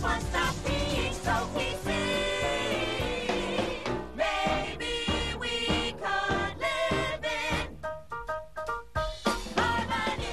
won't stop being so PC. Maybe we could live in harmony.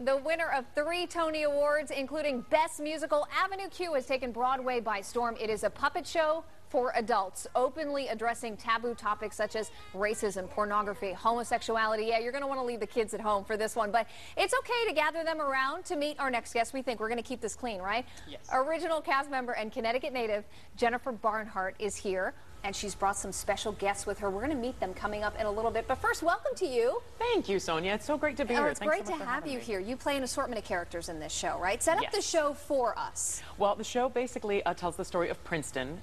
The winner of 3 Tony Awards, including Best Musical, Avenue Q, has taken Broadway by storm. It is a puppet show for adults, openly addressing taboo topics such as racism, pornography, homosexuality. Yeah, you're going to want to leave the kids at home for this one, but it's okay to gather them around to meet our next guest. We think we're going to keep this clean, right? Yes. Original cast member and Connecticut native Jennifer Barnhart is here, and she's brought some special guests with her. We're going to meet them coming up in a little bit, but first, welcome to you. Thank you, Sonia. It's so great to be here. It's Thanks great so much to for have having you me. here. You play an assortment of characters in this show, right? Set up Yes. the show for us. Well, the show basically tells the story of Princeton,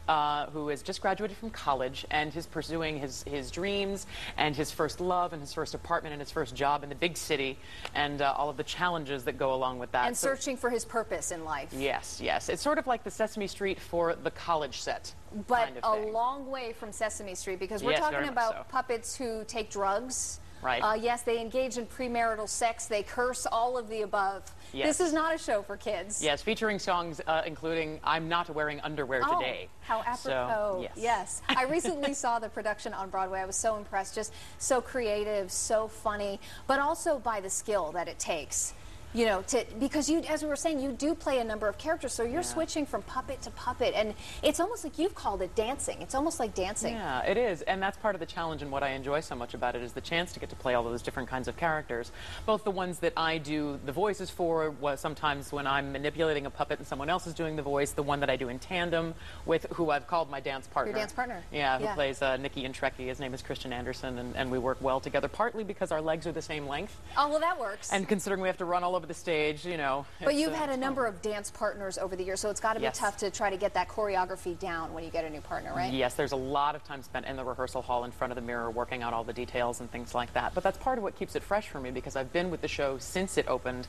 who has just graduated from college and is pursuing his dreams and his first love and his first apartment and his first job in the big city and all of the challenges that go along with that. And searching for his purpose in life. Yes, yes. It's sort of like the Sesame Street for the college set. But kind of a thing. long way from Sesame Street, because we're Yes, talking very much about so. puppets who take drugs. Right. Yes, they engage in premarital sex. They curse, all of the above. Yes. This is not a show for kids. Yes, featuring songs including I'm Not Wearing Underwear Today. How apropos. So, yes. I recently saw the production on Broadway. I was so impressed. Just so creative, so funny, but also by the skill that it takes. You know, because you, as we were saying, you do play a number of characters, so you're switching from puppet to puppet, and it's almost like you've called it dancing. It's almost like dancing. Yeah, it is, and that's part of the challenge, and what I enjoy so much about it is the chance to get to play all those different kinds of characters. Both the ones that I do the voices for, sometimes when I'm manipulating a puppet and someone else is doing the voice, the one that I do in tandem with who I've called my dance partner. Your dance partner. Yeah, who plays Nikki and Trekkie. His name is Christian Anderson, and we work well together, partly because our legs are the same length. Oh, well, that works. And considering we have to run all over the stage, you know. But you've had a number of dance partners over the years, so it's got to be tough to try to get that choreography down when you get a new partner, right? Yes, there's a lot of time spent in the rehearsal hall in front of the mirror working out all the details and things like that. But that's part of what keeps it fresh for me, because I've been with the show since it opened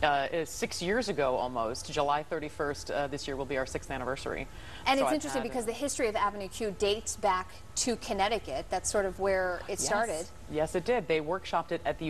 6 years ago almost. July 31st this year will be our 6th anniversary. And so it's interesting because the history of Avenue Q dates back to Connecticut. That's sort of where it started. Yes, it did. They workshopped it at the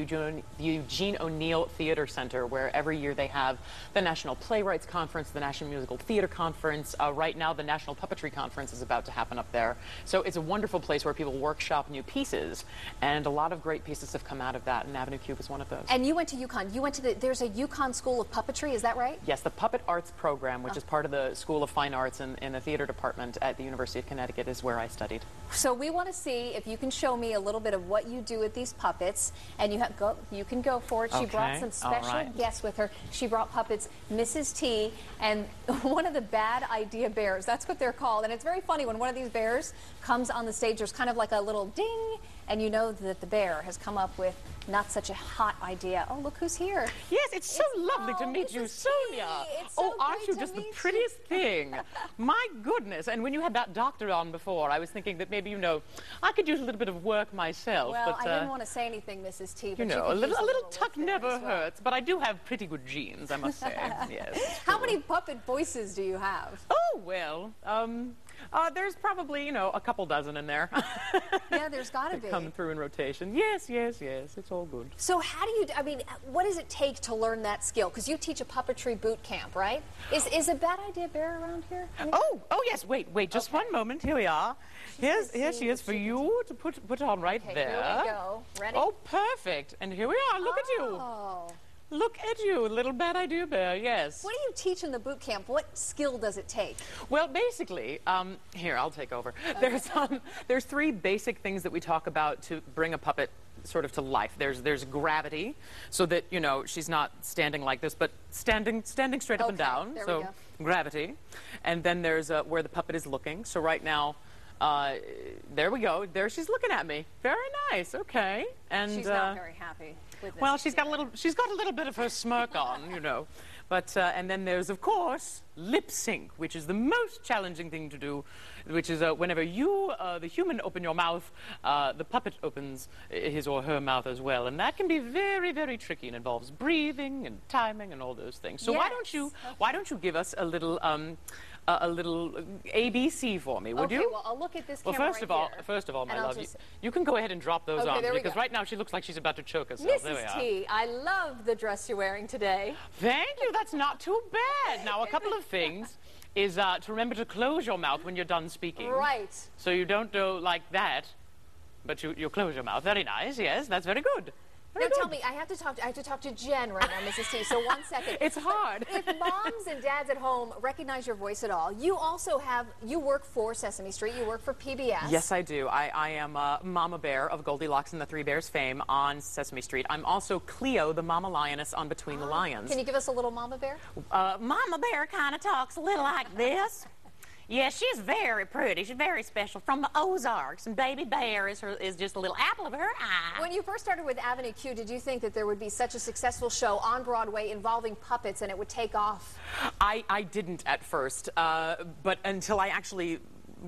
Eugene O'Neill Theater Center, where every year they have the National Playwrights Conference, the National Musical Theater Conference. Right now, the National Puppetry Conference is about to happen up there. So it's a wonderful place where people workshop new pieces, and a lot of great pieces have come out of that, and Avenue Q was one of those. And you went to UConn. You went to there's a UConn School of Puppetry, is that right? Yes, the Puppet Arts program, which is part of the School of Fine Arts in the theater department at the University of Connecticut, is where I studied. So we want to see if you can show me a little bit of what you do with these puppets, and you can go for it. She brought some special guests with her. She brought puppets, Mrs. T, and one of the bad idea bears. That's what they're called, and it's very funny when one of these bears comes on the stage. There's kind of like a little ding, and you know that the bear has come up with not such a hot idea. Oh, look who's here. Yes, it's so lovely to meet you, Sonia. Aren't you just the prettiest thing? My goodness. And when you had that doctor on before, I was thinking that maybe, you know, I could use a little bit of work myself. Well, but, I didn't want to say anything, Mrs. T, but you know, a little tuck never well. hurts, but I do have pretty good genes, I must say. Yes. How many puppet voices do you have? Oh, well, there's probably, you know, a couple dozen in there. Yeah, there's got to be. Come through in rotation. Yes, yes, yes. It's all good. So how do you, I mean, what does it take to learn that skill? Because you teach a puppetry boot camp, right? Is a bad idea bear around here? Oh, yes. Wait, just one moment. Here we are. Here she is for you to put on right there. Here we go. Ready? Oh, perfect. And here we are. Look at you. Oh. Look at you, little bad idea bear, yes. What do you teach in the boot camp? What skill does it take? Well, basically, here, I'll take over. Okay. There's 3 basic things that we talk about to bring a puppet sort of to life. There's gravity, so that, you know, she's not standing like this, but standing straight up and down. There so we go. Gravity. And then there's where the puppet is looking. So right now, there we go. There she's looking at me. Very nice. Okay. And she's not very happy with this. well, she's got a little bit of her smirk on, you know. But and then there's, of course, lip sync, which is the most challenging thing to do, which is whenever you, the human, open your mouth, the puppet opens his or her mouth as well, and that can be very, very tricky and involves breathing and timing and all those things. So why don't you give us a little a little ABC for me, would okay, you? well, I'll look at this Well, camera first of all, my love, just... you can go ahead and drop those okay, on there we because go. right now she looks like she's about to choke herself. There we Mrs. are. T, I love the dress you're wearing today. Thank you. That's not too bad. Now, a couple of things is to remember to close your mouth when you're done speaking. Right. So you don't do like that, but you close your mouth. Very nice. Yes, that's very good. Now tell me, I have to talk to Jen right now, Mrs. T. So 1 second. It's hard. If moms and dads at home recognize your voice at all, you also you work for Sesame Street. You work for PBS. Yes, I do. I am Mama Bear of Goldilocks and the Three Bears fame on Sesame Street. I'm also Cleo, the Mama Lioness on Between the Lions. Can you give us a little Mama Bear? Mama Bear kind of talks a little like this. Yeah, she's very pretty. She's very special. From the Ozarks, and Baby Bear is just a little apple of her eye. When you first started with Avenue Q, did you think that there would be such a successful show on Broadway involving puppets and it would take off? I didn't at first, but until I actually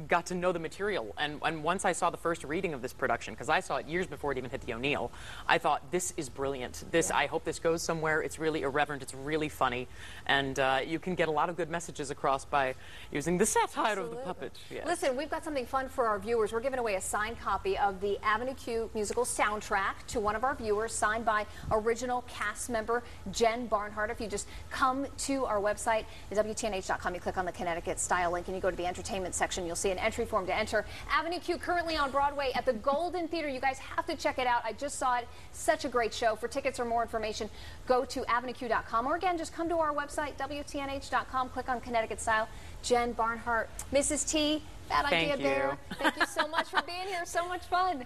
got to know the material, and once I saw the first reading of this production, because I saw it years before it even hit the O'Neill, I thought, this is brilliant. I hope this goes somewhere. It's really irreverent, it's really funny, and you can get a lot of good messages across by using the satire of the puppet. Yes. Listen, we've got something fun for our viewers. We're giving away a signed copy of the Avenue Q musical soundtrack to one of our viewers, signed by original cast member Jen Barnhart. If you just come to our website, WTNH.com, you click on the Connecticut Style link and you go to the entertainment section, you'll see an entry form to enter. Avenue Q currently on Broadway at the Golden Theater. You guys have to check it out. I just saw it. Such a great show. For tickets or more information, go to avenueq.com, or again, just come to our website, WTNH.com, click on Connecticut Style. Jen Barnhart, Mrs. T, bad idea there. Thank you so much for being here. So much fun.